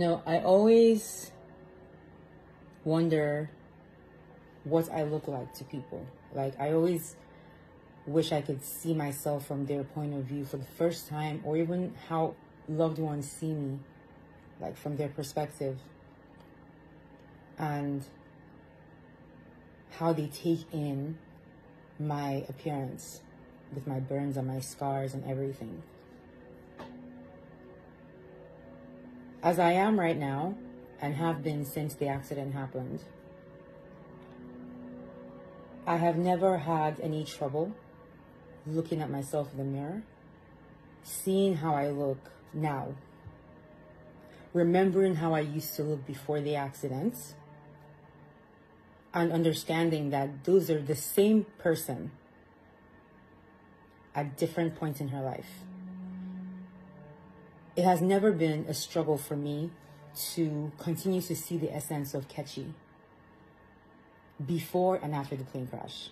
I always wonder what I look like to people. Like, I always wish I could see myself from their point of view for the first time, or even how loved ones see me, like from their perspective, and how they take in my appearance with my burns and my scars and everything. As I am right now, and have been since the accident happened, I have never had any trouble looking at myself in the mirror, seeing how I look now, remembering how I used to look before the accident, and understanding that those are the same person at different points in her life. It has never been a struggle for me to continue to see the essence of Kechi before and after the plane crash.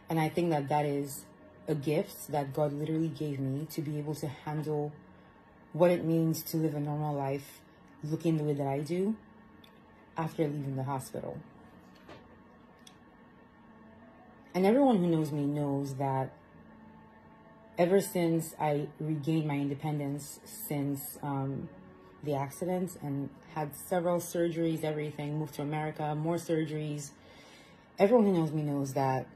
And I think that that is a gift that God literally gave me to be able to handle what it means to live a normal life looking the way that I do after leaving the hospital. And everyone who knows me knows that ever since I regained my independence since the accident and had several surgeries, everything, moved to America, more surgeries, everyone who knows me knows that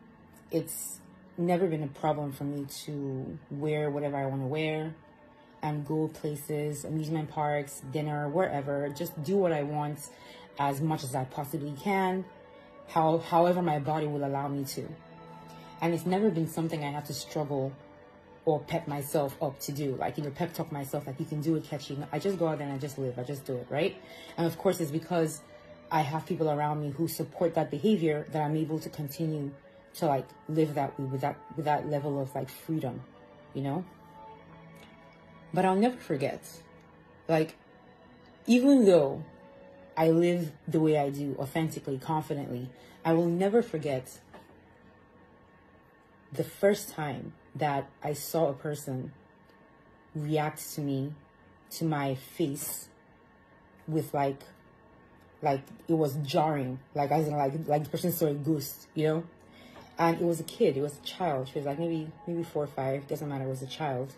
it's never been a problem for me to wear whatever I want to wear and go places, amusement parks, dinner, wherever, just do what I want as much as I possibly can, however my body will allow me to. And it's never been something I have to struggle or pep myself up to do, like, pep talk myself, like, you can do it, Kechi. I just go out there and I just live, I just do it, right? And of course, it's because I have people around me who support that behavior that I'm able to continue to, like, live that way with that level of, like, freedom, But I'll never forget, like, even though I live the way I do, authentically, confidently, I will never forget the first time that I saw a person react to me, to my face, with like it was jarring, like as in like the person saw a ghost, And it was a kid, it was a child. She was like maybe 4 or 5, doesn't matter, it was a child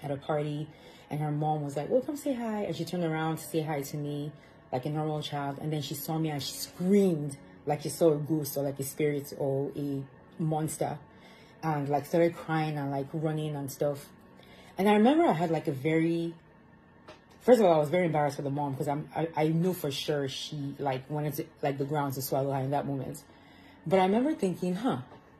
at a party, and her mom was like, "Oh, come say hi," and she turned around to say hi to me like a normal child, and then she saw me and she screamed like she saw a ghost or like a spirit or a monster, and like started crying and like running and stuff. And I remember I had like first of all, I was very embarrassed for the mom because I knew for sure she like wanted to, like, the ground to swallow her in that moment. But I remember thinking,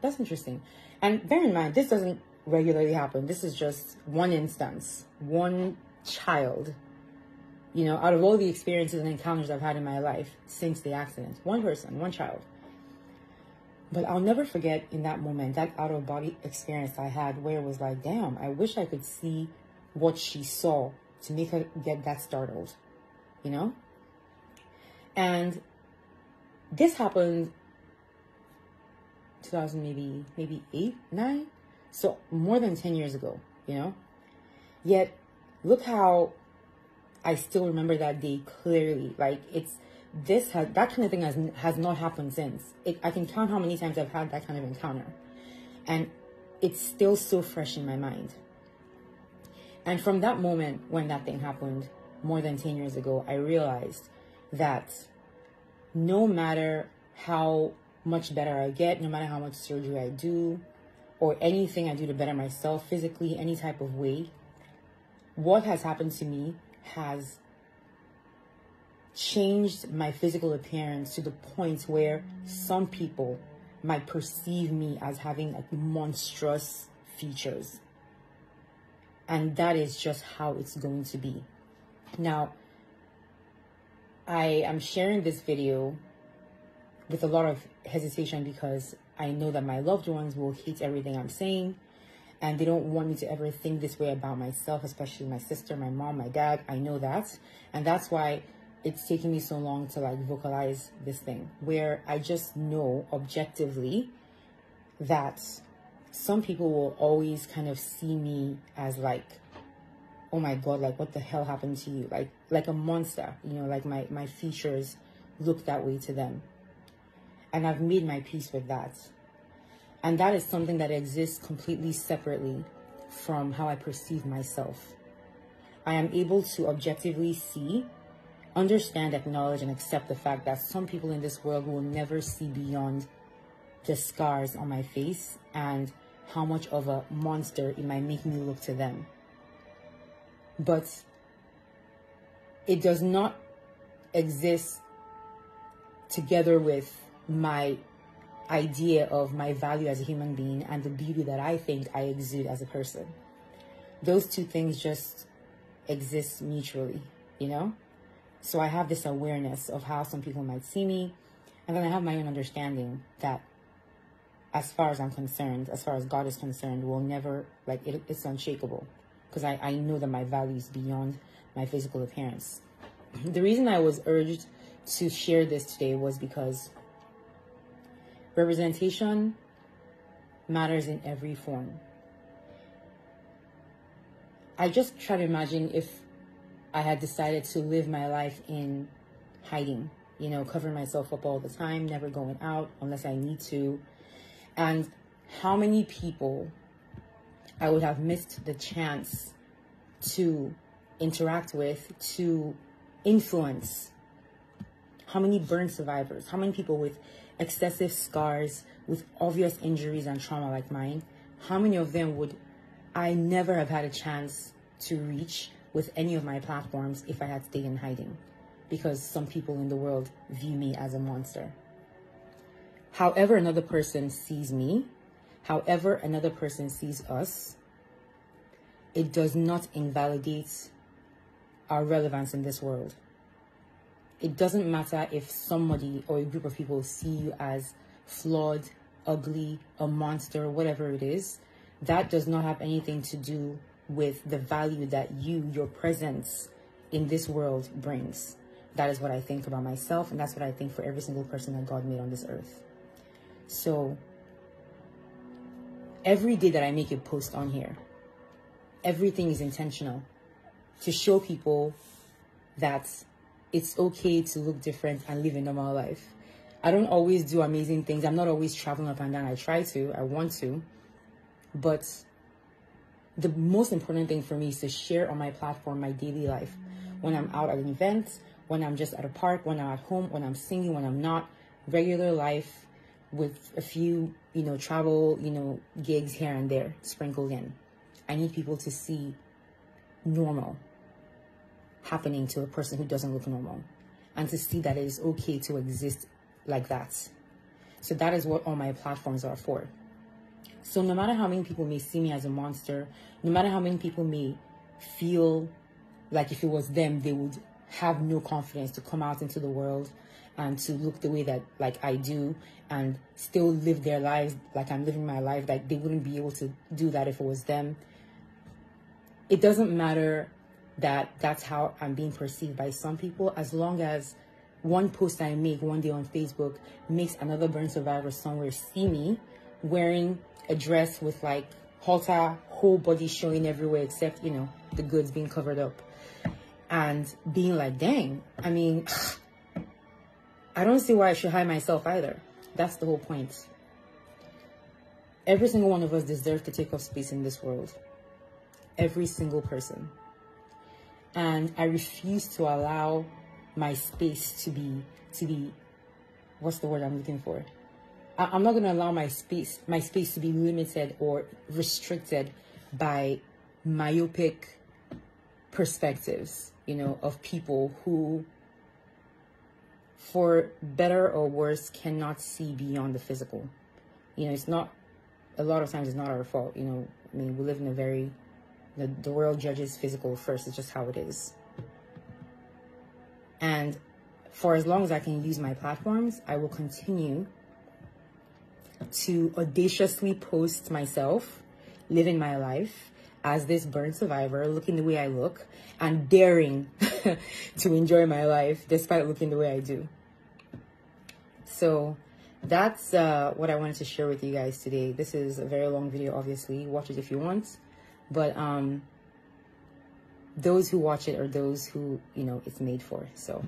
that's interesting. And bear in mind, this doesn't regularly happen. This is just one instance, one child, out of all the experiences and encounters I've had in my life since the accident. One person, one child. But I'll never forget in that moment, that out-of-body experience I had where it was like, damn, I wish I could see what she saw to make her get that startled, And this happened 2000, maybe 8, 9. So more than 10 years ago, Yet, look how I still remember that day clearly. Like, that kind of thing has not happened since. I can count how many times I've had that kind of encounter. And it's still so fresh in my mind. And from that moment when that thing happened, more than 10 years ago, I realized that no matter how much better I get, no matter how much surgery I do, or anything I do to better myself physically, any type of way, what has happened to me has changed my physical appearance to the point where some people might perceive me as having like monstrous features. And that is just how it's going to be. Now, I am sharing this video with a lot of hesitation because I know that my loved ones will hate everything I'm saying, and they don't want me to ever think this way about myself, especially my sister, my mom, my dad. I know that. And that's why it's taking me so long to like vocalize this thing, where I just know objectively that some people will always kind of see me as like oh my God, like what the hell happened to you? Like a monster, like my features look that way to them. And I've made my peace with that. And that is something that exists completely separately from how I perceive myself. I am able to objectively see, understand, acknowledge, and accept the fact that some people in this world will never see beyond the scars on my face and how much of a monster it might make me look to them. But it does not exist together with my idea of my value as a human being and the beauty that I think I exude as a person. Those two things just exist mutually, So I have this awareness of how some people might see me, and then I have my own understanding that as far as I'm concerned, as far as God is concerned, will never, it's unshakable, because I know that my value is beyond my physical appearance. The reason I was urged to share this today was because representation matters in every form. I just try to imagine if I had decided to live my life in hiding, covering myself up all the time, never going out unless I need to, and how many people I would have missed the chance to interact with, to influence. How many burn survivors, how many people with excessive scars, with obvious injuries and trauma like mine, how many of them would I never have had a chance to reach with any of my platforms if I had stayed in hiding? Because some people in the world view me as a monster. However another person sees me, however another person sees us, it does not invalidate our relevance in this world. It doesn't matter if somebody or a group of people see you as flawed, ugly, a monster, whatever it is. That does not have anything to do with the value that your presence in this world brings. That is what I think about myself, and that's what I think for every single person that God made on this earth. So every day that I make a post on here, everything is intentional to show people that it's okay to look different and live a normal life. I don't always do amazing things. I'm not always traveling up and down. I try to, I want to. But the most important thing for me is to share on my platform my daily life. When I'm out at an event, when I'm just at a park, when I'm at home, when I'm singing, when I'm not, regular life with a few, travel, gigs here and there sprinkled in. I need people to see normal happening to a person who doesn't look normal, and to see that it is okay to exist like that. So that is what all my platforms are for. So no matter how many people may see me as a monster, no matter how many people may feel like if it was them, they would have no confidence to come out into the world and to look the way that I do and still live their lives like I'm living my life, like they wouldn't be able to do that if it was them. It doesn't matter that that's how I'm being perceived by some people, as long as one post I make one day on Facebook makes another burn survivor somewhere see me wearing a dress with halter, whole body showing everywhere except, the goods being covered up, and being like, dang, I mean, I don't see why I should hide myself either. That's the whole point. Every single one of us deserves to take up space in this world. Every single person. And I refuse to allow my space to be, what's the word I'm looking for? I'm not going to allow my space to be limited or restricted by myopic perspectives, of people who, for better or worse, cannot see beyond the physical. It's not, a lot of times it's not our fault. We live in a very, the world judges physical first. It's just how it is. And for as long as I can use my platforms, I will continue to audaciously post myself, living my life as this burn survivor, looking the way I look, and daring to enjoy my life despite looking the way I do. So that's what I wanted to share with you guys today. This is a very long video, obviously. Watch it if you want. But those who watch it are those who, you know, it's made for. So